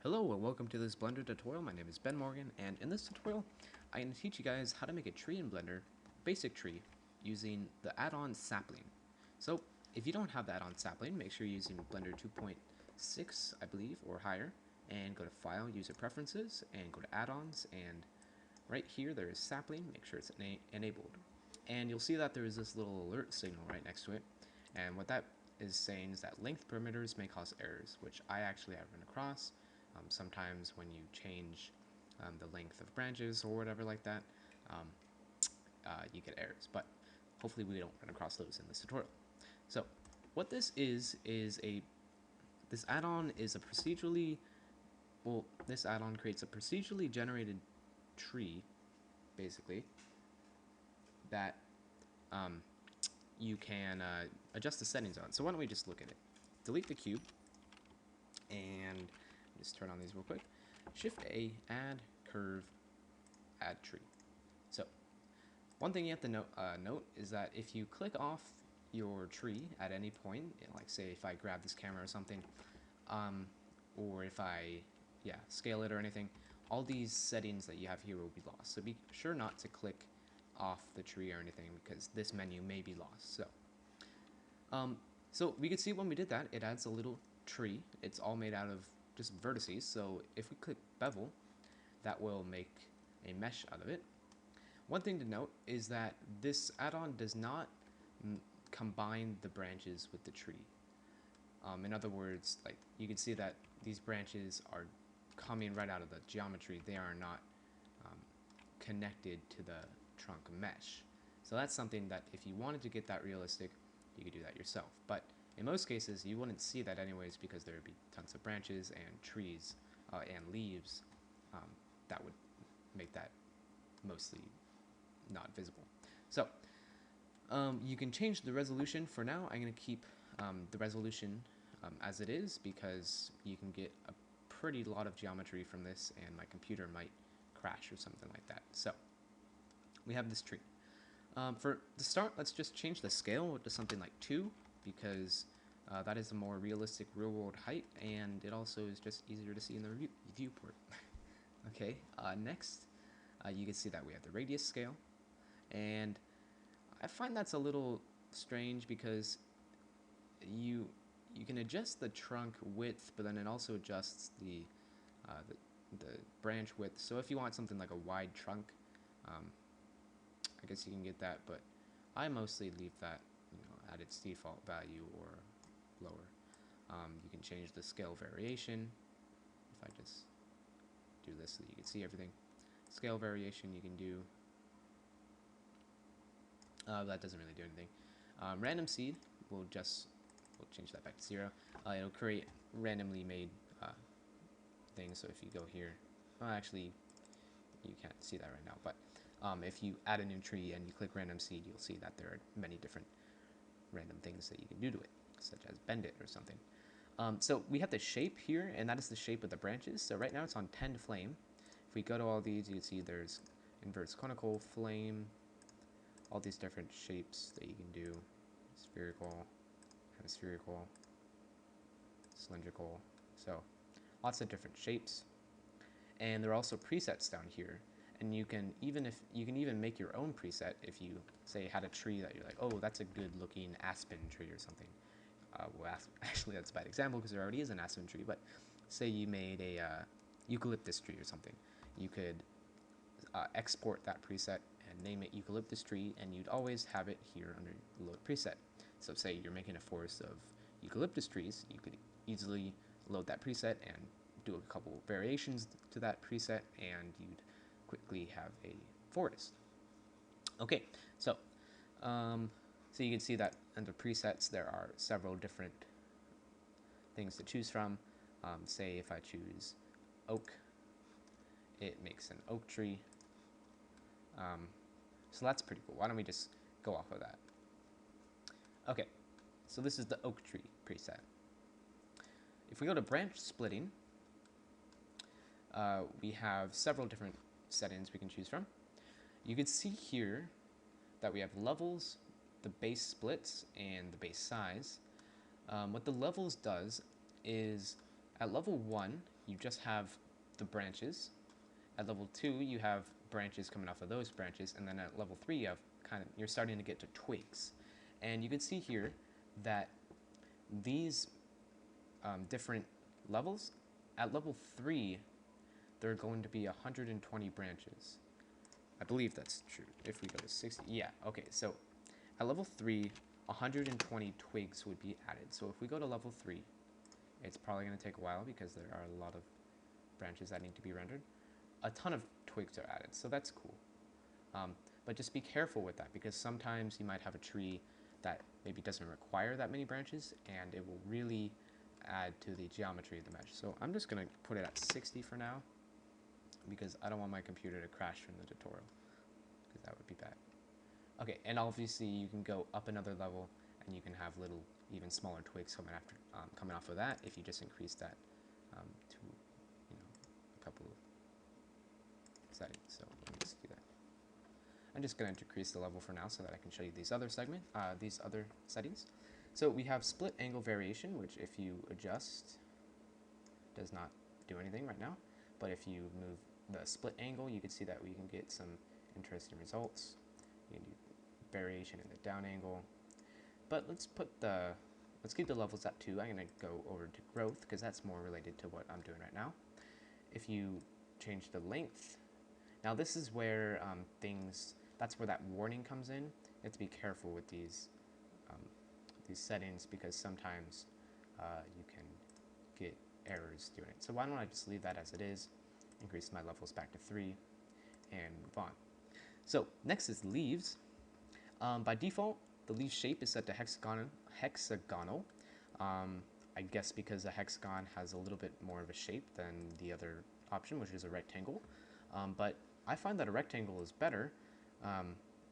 Hello and welcome to this Blender tutorial. My name is Ben Morgan, and in this tutorial I'm going to teach you guys how to make a tree in Blender, basic tree, using the add-on Sapling. So if you don't have the add-on Sapling, make sure you're using Blender 2.6, I believe, or higher, and go to File, User Preferences, and go to Add-ons, and right here there is Sapling. Make sure it's enabled. And you'll see that there is this little alert signal right next to it, and what that is saying is that length parameters may cause errors, which I actually have run across. Sometimes when you change the length of branches or whatever like that, um, you get errors, but hopefully we don't run across those in this tutorial. So what this is this add-on is a procedurally, this add-on creates a procedurally generated tree, basically, that you can adjust the settings on. So why don't we just look at it. Delete the cube, and just turn on these real quick. Shift A, add curve, add tree. So one thing you have to note is that if you click off your tree at any point, like say if I grab this camera or something, or if I scale it or anything, all these settings that you have here will be lost. So be sure not to click off the tree or anything, because this menu may be lost. So we could see when we did that, it adds a little tree. It's all made out of just vertices. So if we click bevel, that will make a mesh out of it. One thing to note is that this add-on does not combine the branches with the tree. In other words, like you can see that these branches are coming right out of the geometry. They are not connected to the trunk mesh. So that's something that if you wanted to get that realistic, you could do that yourself. But in most cases, you wouldn't see that anyways, because there would be tons of branches and trees and leaves that would make that mostly not visible. So you can change the resolution. For now, I'm going to keep the resolution as it is, because you can get a pretty lot of geometry from this, and my computer might crash or something like that. So we have this tree. For the start, let's just change the scale to something like 2, because that is a more realistic real-world height, and it also is just easier to see in the viewport. Okay, next, you can see that we have the radius scale, and I find that's a little strange because you can adjust the trunk width, but then it also adjusts the branch width. So if you want something like a wide trunk, I guess you can get that, but I mostly leave that at its default value or lower. You can change the scale variation. If I just do this so that you can see everything. Scale variation you can do. That doesn't really do anything. Random seed we'll change that back to 0. It'll create randomly made things. So if you go here, actually you can't see that right now, but if you add a new tree and you click random seed, you'll see that there are many different random things that you can do to it, such as bend it or something. So we have the shape here, and that is the shape of the branches. So right now it's on 10 flame. If we go to all these, you can see there's inverse conical, flame, all these different shapes that you can do. Spherical, hemispherical, cylindrical. So lots of different shapes. And there are also presets down here. And you can even make your own preset if you say had a tree that you're like, oh, that's a good looking aspen tree or something. Well, actually that's a bad example because there already is an aspen tree, but say you made a eucalyptus tree or something. You could export that preset and name it eucalyptus tree, and you'd always have it here under load preset. So say you're making a forest of eucalyptus trees, you could easily load that preset and do a couple variations to that preset, and you'd quickly have a forest. Okay, so you can see that under presets there are several different things to choose from. Say if I choose oak, it makes an oak tree. So that's pretty cool. Why don't we just go off of that? Okay, so this is the oak tree preset. If we go to branch splitting, we have several different settings we can choose from. You can see here that we have levels, the base splits, and the base size. What the levels does is at level 1, you just have the branches. At level 2, you have branches coming off of those branches, and then at level 3, you have you're starting to get to twigs. And you can see here that these different levels, at level 3, there are going to be 120 branches. I believe that's true. If we go to 60, yeah, okay, so at level 3, 120 twigs would be added. So if we go to level 3, it's probably going to take a while because there are a lot of branches that need to be rendered. A ton of twigs are added, so that's cool. But just be careful with that, because sometimes you might have a tree that maybe doesn't require that many branches, and it will really add to the geometry of the mesh. So I'm just going to put it at 60 for now, because I don't want my computer to crash from the tutorial, because that would be bad. Okay, and obviously you can go up another level, and you can have little, even smaller twigs coming off of that if you just increase that to, a couple of settings. So let me just do that. I'm just going to decrease the level for now so that I can show you these other settings. So we have split angle variation, which if you adjust, does not do anything right now. But if you move the split angle, you can see that we can get some interesting results. You can do variation in the down angle. But let's keep the levels at 2. I'm going to go over to growth because that's more related to what I'm doing right now. If you change the length, now this is where that's where that warning comes in. You have to be careful with these settings, because sometimes you can get errors doing it. So why don't I just leave that as it is, increase my levels back to 3, and move on. So next is leaves. By default, the leaf shape is set to hexagonal. I guess because a hexagon has a little bit more of a shape than the other option, which is a rectangle. But I find that a rectangle is better,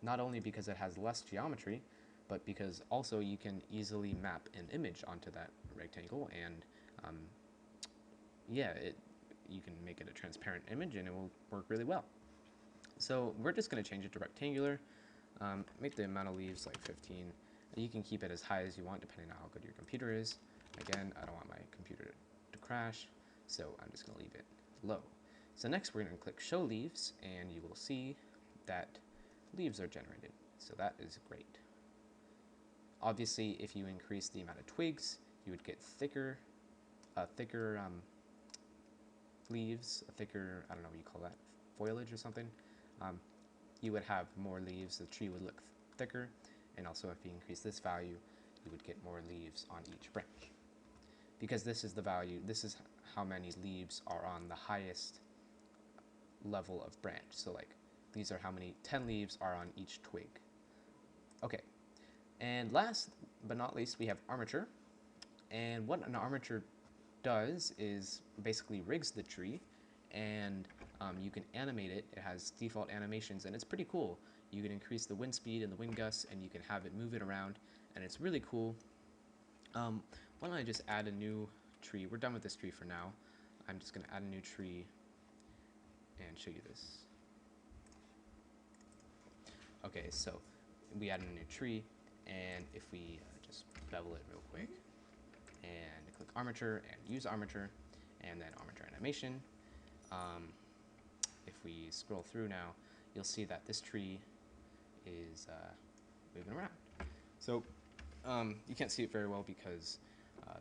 not only because it has less geometry, but because also you can easily map an image onto that rectangle, and you can make it a transparent image and it will work really well. So we're just going to change it to rectangular, make the amount of leaves like 15. You can keep it as high as you want depending on how good your computer is. Again, I don't want my computer to crash, so I'm just going to leave it low. So next we're going to click show leaves, and you will see that leaves are generated. So that is great. Obviously, if you increase the amount of twigs, you would get thicker leaves, I don't know what you call that, foliage or something. You would have more leaves, the tree would look thicker, and also if you increase this value, you would get more leaves on each branch. Because this is the value, this is how many leaves are on the highest level of branch. So like, these are how many, 10 leaves are on each twig. Okay, and last but not least, we have armature. And what an armature does is basically rigs the tree, and you can animate it. It has default animations, and it's pretty cool. You can increase the wind speed and the wind gusts, and you can have it move it around, and it's really cool. Why don't I just add a new tree? We're done with this tree for now. I'm just going to add a new tree and show you this. Okay, so we added a new tree, and if we just bevel it real quick and click armature and use armature, and then armature animation, if we scroll through now, you'll see that this tree is moving around. So you can't see it very well because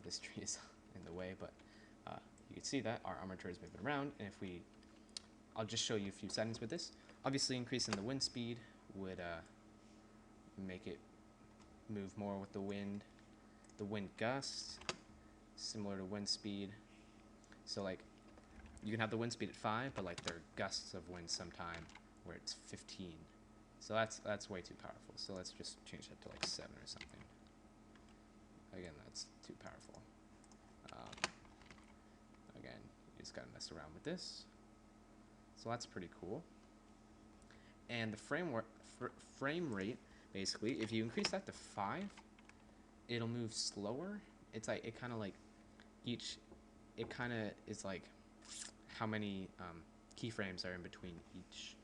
this tree is in the way, but you can see that our armature is moving around. And if I'll just show you a few settings with this. Obviously, increasing the wind speed would make it move more with the wind. The wind gust, similar to wind speed. So like, you can have the wind speed at 5, but like there are gusts of wind sometime where it's 15. So that's way too powerful. So let's just change that to like 7 or something. Again, that's too powerful. Again, you just gotta mess around with this. So that's pretty cool. And the frame rate, basically, if you increase that to 5, it'll move slower. It's like, it kind of is like how many keyframes are in between each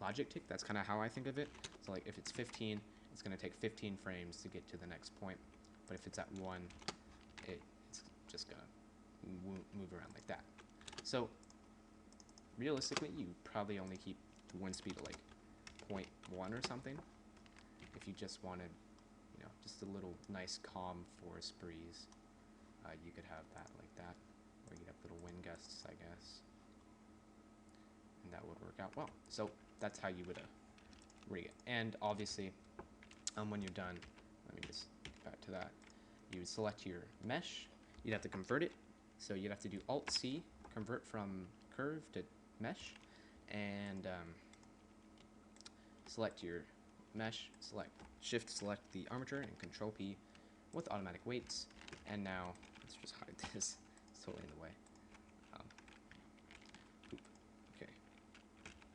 logic tick. That's kind of how I think of it. So like if it's 15, it's going to take 15 frames to get to the next point. But if it's at 1, it's just going to move around like that. So realistically, you probably only keep the wind speed at like 0.1 or something. If you just wanted, you know, just a little nice calm forest breeze, you could have that like that, or you'd have little wind gusts, I guess, and that would work out well. So that's how you would rig it. And obviously, when you're done, let me just get back to that. You would select your mesh. You'd have to convert it. So you'd have to do Alt-C, convert from curve to mesh, and select your mesh, Shift select the armature, and Control P with automatic weights. And now let's just hide this. It's totally in the way. Okay,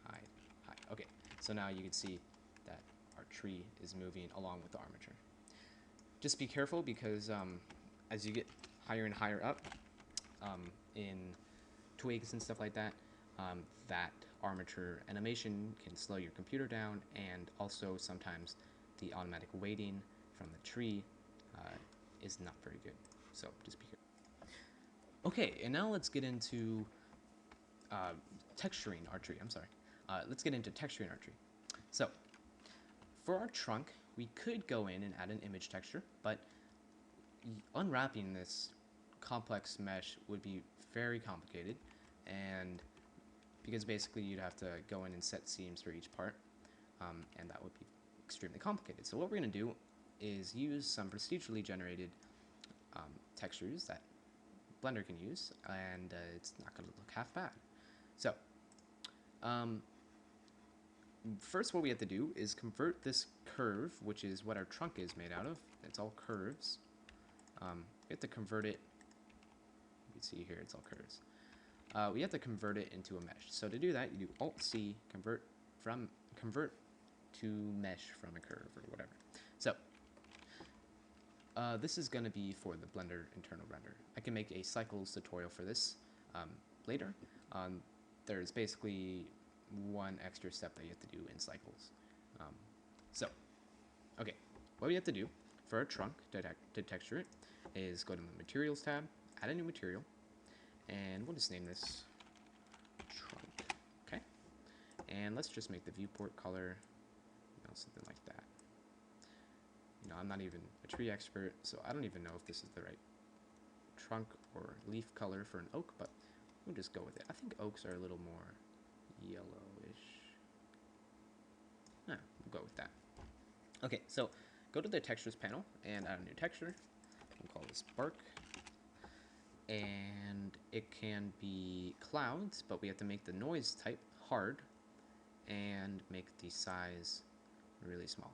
hide. Okay, so now you can see that our tree is moving along with the armature. Just be careful because as you get higher and higher up in twigs and stuff like that, that armature animation can slow your computer down, and also sometimes the automatic weighting from the tree is not very good. So just be careful. Okay, and now let's get into texturing our tree. Let's get into texturing our tree. So for our trunk, we could go in and add an image texture, but unwrapping this complex mesh would be very complicated, and because basically you'd have to go in and set seams for each part, and that would be extremely complicated. So what we're going to do is use some procedurally generated textures that Blender can use, and it's not going to look half bad. So first what we have to do is convert this curve, which is what our trunk is made out of. It's all curves. We have to convert it. You can see here it's all curves. We have to convert it into a mesh. So to do that, you do Alt-C, convert to mesh from a curve or whatever. So this is going to be for the Blender internal render. I can make a cycles tutorial for this later. There's basically one extra step that you have to do in cycles. Okay, what we have to do for our trunk to texture it is go to the Materials tab, add a new material, and we'll just name this trunk. Okay, and let's just make the viewport color, you know, something like that. You know, I'm not even a tree expert, so I don't even know if this is the right trunk or leaf color for an oak, but we'll just go with it. I think oaks are a little more yellowish. We'll go with that. Okay, so go to the textures panel and add a new texture. We'll call this bark. And it can be clouds, but we have to make the noise type hard and make the size really small.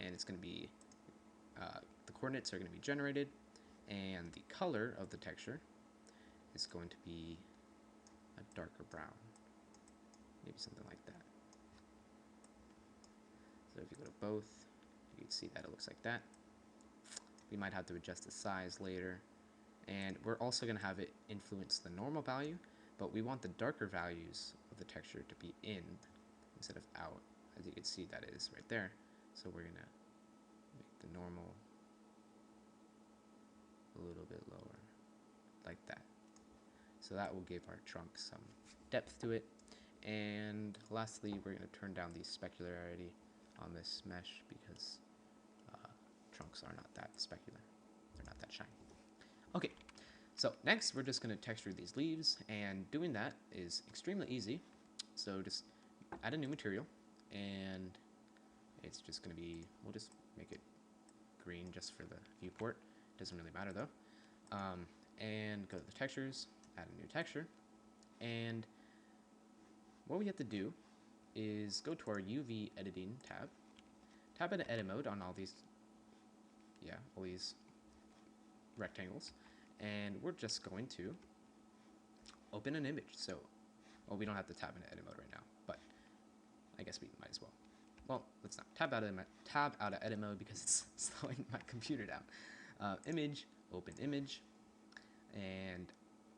And it's going to be, the coordinates are going to be generated, and the color of the texture is going to be a darker brown. Maybe something like that. So if you go to both, you can see that it looks like that. We might have to adjust the size later. And we're also going to have it influence the normal value, but we want the darker values of the texture to be in instead of out, as you can see that is right there. So we're going to make the normal a little bit lower, like that. So that will give our trunk some depth to it. And lastly, we're going to turn down the specularity on this mesh because trunks are not that specular. They're not that shiny. Okay, so next we're just going to texture these leaves, and doing that is extremely easy. So just add a new material, and it's just going to be, we'll just make it green just for the viewport. Doesn't really matter though. And go to the textures, add a new texture, and what we have to do is go to our UV editing tab, tap into edit mode on all these rectangles, and we're just going to open an image. So, well, we don't have to tab into edit mode right now, but I guess we might as well. Well, let's not tab out of edit mode because it's slowing my computer down. Image, open image, and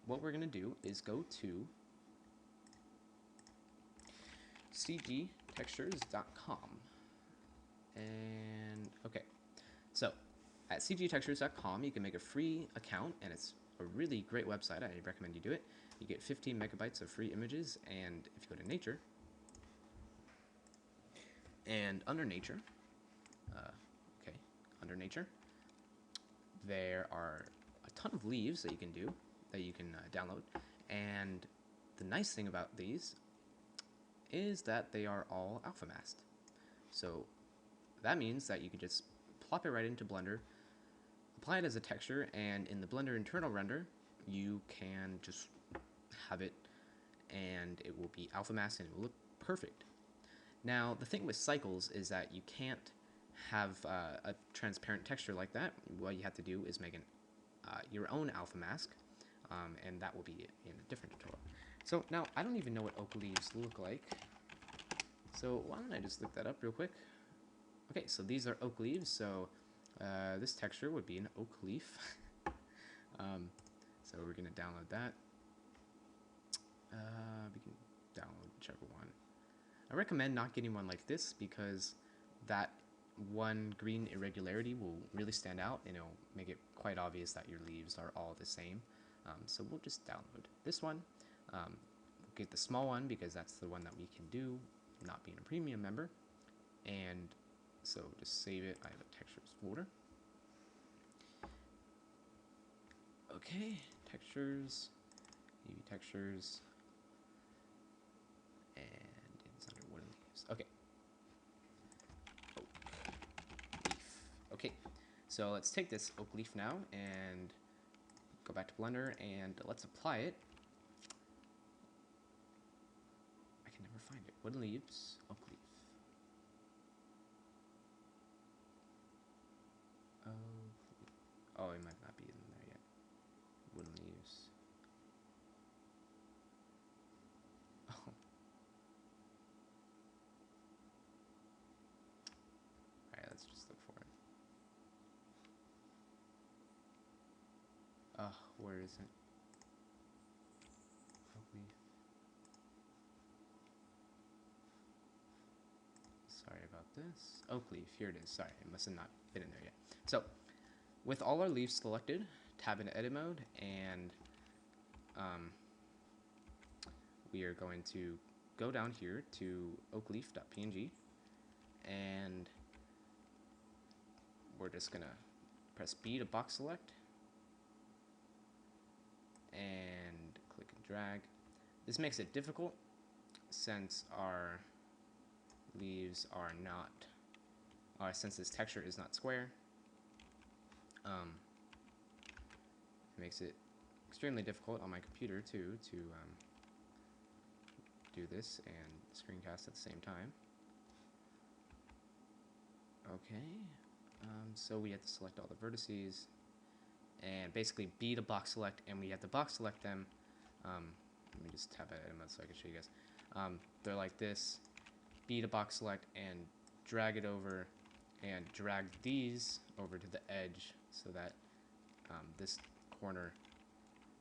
what we're gonna do is go to cgtextures.com, and okay, so at cgtextures.com you can make a free account, and it's a really great website. I recommend you do it. You get 15 megabytes of free images, and if you go to nature, and under nature, under nature, there are a ton of leaves that you can do, that you can download, and the nice thing about these is that they are all alpha masked. So that means that you can just plop it right into Blender, apply it as a texture, and in the Blender internal render, you can just have it, and it will be alpha masked and it will look perfect. Now, the thing with cycles is that you can't have a transparent texture like that. What you have to do is make your own alpha mask, and that will be in a different tutorial. So now, I don't even know what oak leaves look like, so why don't I just look that up real quick. Okay, so these are oak leaves, so this texture would be an oak leaf. So we're going to download that. We can download whichever one. I recommend not getting one like this because that one green irregularity will really stand out and it'll make it quite obvious that your leaves are all the same. So we'll just download this one. We'll get the small one because that's the one that we can do, not being a premium member. And so just save it. I have a textures folder. Okay, textures, UV textures, and it's under wooden leaves. Okay. Oak leaf. Okay, so let's take this oak leaf now and go back to Blender and let's apply it. I can never find it. Wooden leaves, oak leaf. Oh, it might not be in there yet. Wooden leaves. Oh. Alright, let's just look for it. Where is it? Oak leaf. Sorry about this. Oak leaf, here it is. Sorry, it must have not been in there yet. So, with all our leaves selected, tab into edit mode, and we are going to go down here to oakleaf.png, and we're just gonna press B to box select, and click and drag. This makes it difficult since our leaves are not, since this texture is not square. It makes it extremely difficult on my computer too to do this and screencast at the same time. Okay, so we have to select all the vertices and basically B to box select, and we have to box select them. Let me just tap at it so I can show you guys. They're like this. B to box select and drag it over and drag these over to the edge so that this corner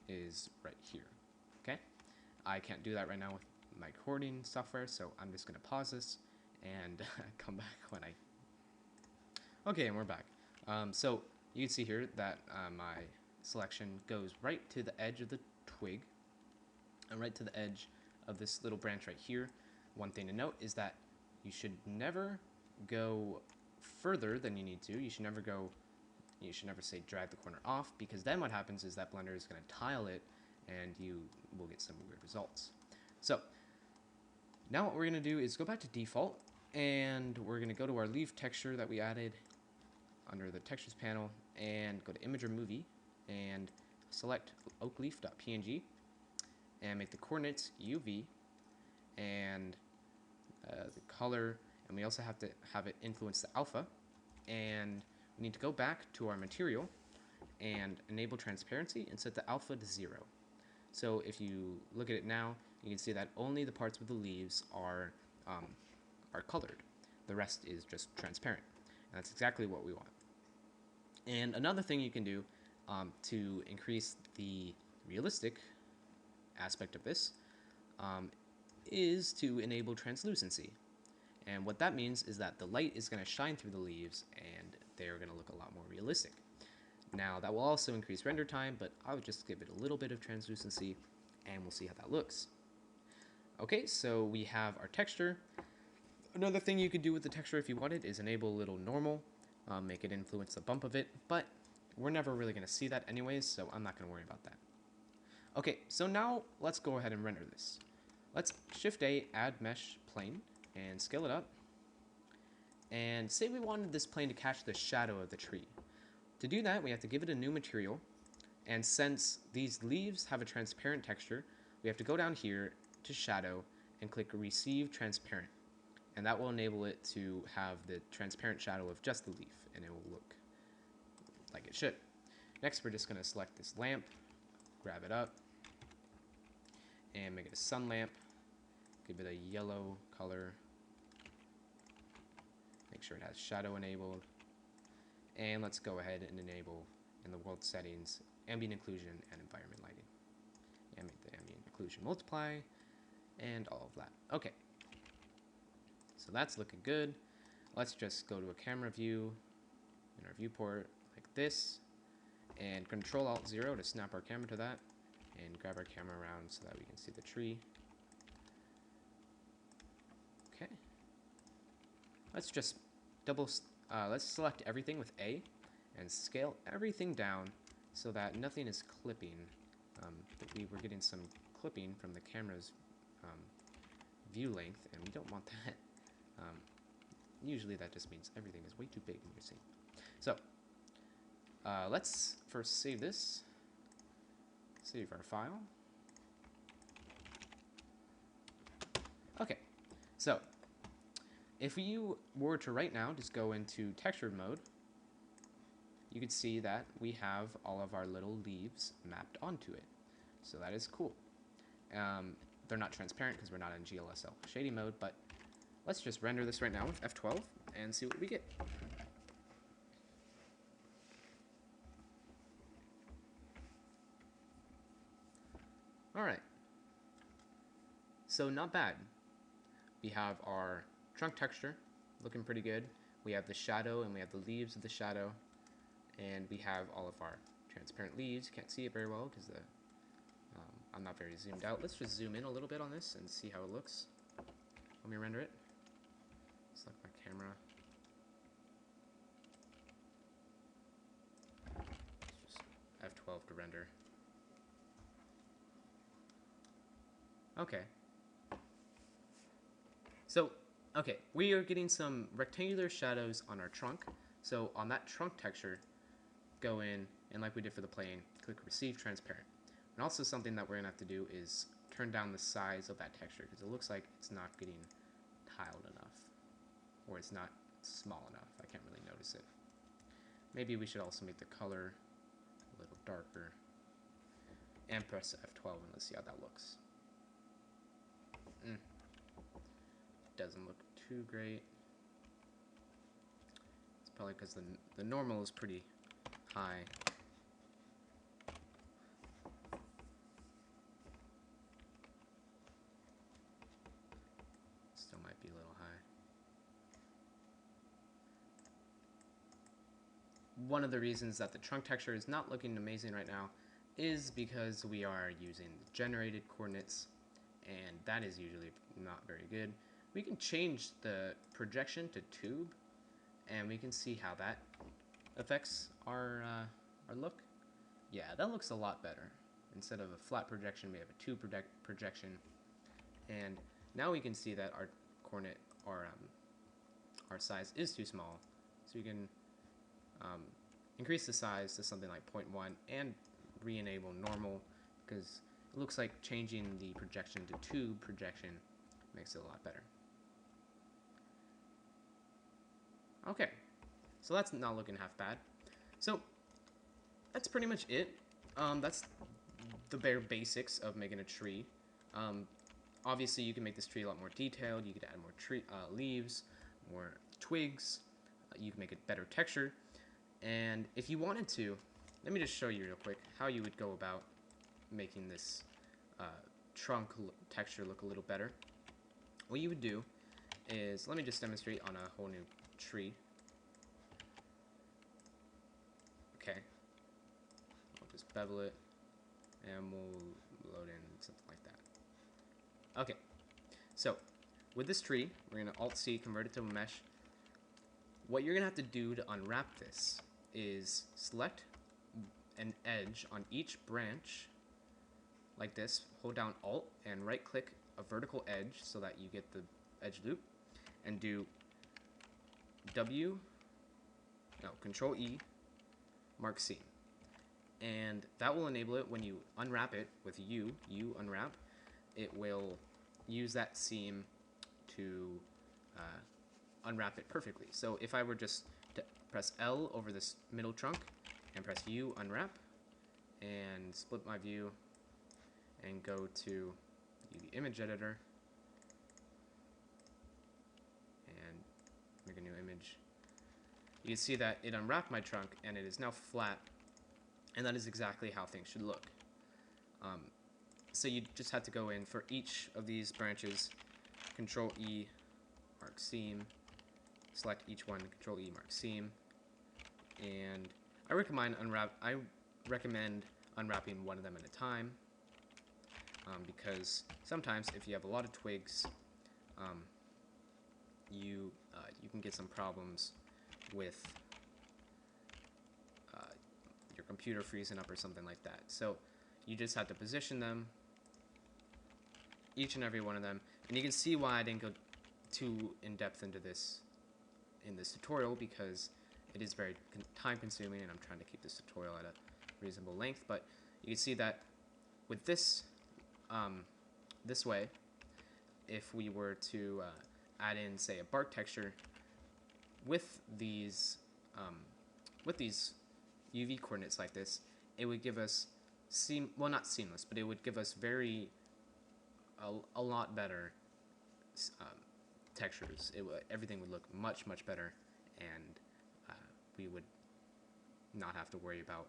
is right here. Okay, I can't do that right now with my recording software, so I'm just gonna pause this and come back when I. Okay, and we're back. So you can see here that my selection goes right to the edge of the twig and right to the edge of this little branch right here. One thing to note is that you should never go further than you need to. You should never say drag the corner off, because then what happens is that Blender is going to tile it and you will get some weird results. So now what we're going to do is go back to default, and we're going to go to our leaf texture that we added under the textures panel and go to image or movie and select oakleaf.png and make the coordinates UV and the color, and we also have to have it influence the alpha, and we need to go back to our material and enable transparency and set the alpha to 0. So if you look at it now, you can see that only the parts with the leaves are colored. The rest is just transparent, and that's exactly what we want. And another thing you can do to increase the realistic aspect of this is to enable translucency. And what that means is that the light is going to shine through the leaves and they're going to look a lot more realistic. Now that will also increase render time, but I would just give it a little bit of translucency and we'll see how that looks. Okay, so we have our texture. Another thing you could do with the texture if you wanted is enable a little normal, make it influence the bump of it, but we're never really going to see that anyways, so I'm not going to worry about that. Okay, so now let's go ahead and render this. Let's Shift A, add mesh plane, and scale it up. And say we wanted this plane to catch the shadow of the tree. To do that, we have to give it a new material, and since these leaves have a transparent texture, we have to go down here to shadow and click receive transparent. And that will enable it to have the transparent shadow of just the leaf, and it will look like it should. Next, we're just going to select this lamp, grab it up, and make it a sun lamp. Give it a yellow color. Make sure it has shadow enabled. And let's go ahead and enable in the world settings ambient occlusion and environment lighting. And make the ambient occlusion multiply and all of that. Okay. So that's looking good. Let's just go to a camera view in our viewport like this and Control-Alt-0 to snap our camera to that and grab our camera around so that we can see the tree. Okay. Let's just let's select everything with A and scale everything down so that nothing is clipping. We were getting some clipping from the camera's view length, and we don't want that. Usually that just means everything is way too big in your scene. So let's first save this. Save our file. Okay, so if you were to right now just go into textured mode, you can see that we have all of our little leaves mapped onto it. So that is cool. They're not transparent because we're not in GLSL shading mode, but let's just render this right now with F12 and see what we get. Alright. So not bad. We have our trunk texture looking pretty good. We have the shadow and we have the leaves of the shadow. And we have all of our transparent leaves. You can't see it very well because I'm not very zoomed out. Let's just zoom in a little bit on this and see how it looks. Let me render it. Select my camera. Let's just F12 to render. Okay. So, okay, we are getting some rectangular shadows on our trunk. So on that trunk texture, go in, and like we did for the plane, click Receive Transparent. And also something that we're going to have to do is turn down the size of that texture, because it looks like it's not getting tiled enough, or it's not small enough. I can't really notice it. Maybe we should also make the color a little darker, and press F12, and let's see how that looks. Doesn't look too great. It's probably because the normal is pretty high. Still might be a little high. One of the reasons that the trunk texture is not looking amazing right now is because we are using generated coordinates, and that is usually not very good. We can change the projection to tube, and we can see how that affects our look. Yeah, that looks a lot better. Instead of a flat projection, we have a tube projection, and now we can see that our coordinate, our size is too small, so we can increase the size to something like 0.1 and re-enable normal, because it looks like changing the projection to tube projection makes it a lot better. Okay, so that's not looking half bad. So that's pretty much it. That's the bare basics of making a tree. Obviously, you can make this tree a lot more detailed. You could add more leaves, more twigs. You can make it better texture. And if you wanted to, let me just show you real quick how you would go about making this trunk texture look a little better. What you would do is, let me just demonstrate on a whole new tree. Okay, bevel it, and we'll load in something like that. Okay, so with this tree, we're going to Alt-C, convert it to a mesh. What you're going to have to do to unwrap this is select an edge on each branch like this, hold down Alt and right click a vertical edge so that you get the edge loop, and do Control E, mark seam. And that will enable it when you unwrap it with U unwrap, it will use that seam to unwrap it perfectly. So if I were just to press L over this middle trunk and press U unwrap and split my view and go to the image editor and make a new image, you can see that it unwrapped my trunk and it is now flat, and that is exactly how things should look. So you just have to go in for each of these branches, Control E, mark seam, select each one, Control E, mark seam, and I recommend unwrapping one of them at a time, because sometimes if you have a lot of twigs, you can get some problems with your computer freezing up or something like that. So you just have to position them, each and every one of them, and you can see why I didn't go too in depth into this in this tutorial, because it is very time consuming and I'm trying to keep this tutorial at a reasonable length. But you can see that with this this way, if we were to add in, say, a bark texture with these UV coordinates like this, it would give us not seamless, but it would give us a lot better textures. Everything would look much better, and we would not have to worry about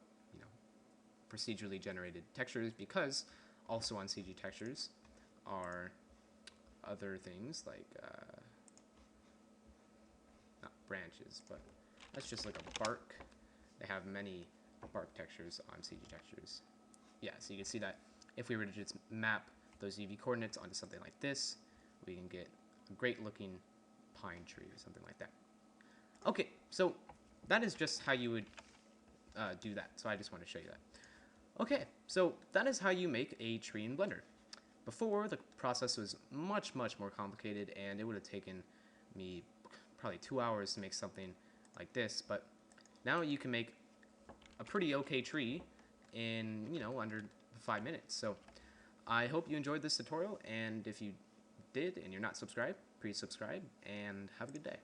procedurally generated textures, because also on CG textures are other things like not branches, but that's just like a bark. They have many bark textures on CG textures. Yeah, so you can see that if we were to just map those UV coordinates onto something like this, we can get a great looking pine tree or something like that. Okay, so that is just how you would do that. So I just want to show you that. Okay, so that is how you make a tree in Blender. Before, the process was much more complicated, and it would have taken me probably 2 hours to make something like this, but now you can make a pretty okay tree in, under 5 minutes. So I hope you enjoyed this tutorial, and if you did and you're not subscribed, please subscribe, and have a good day.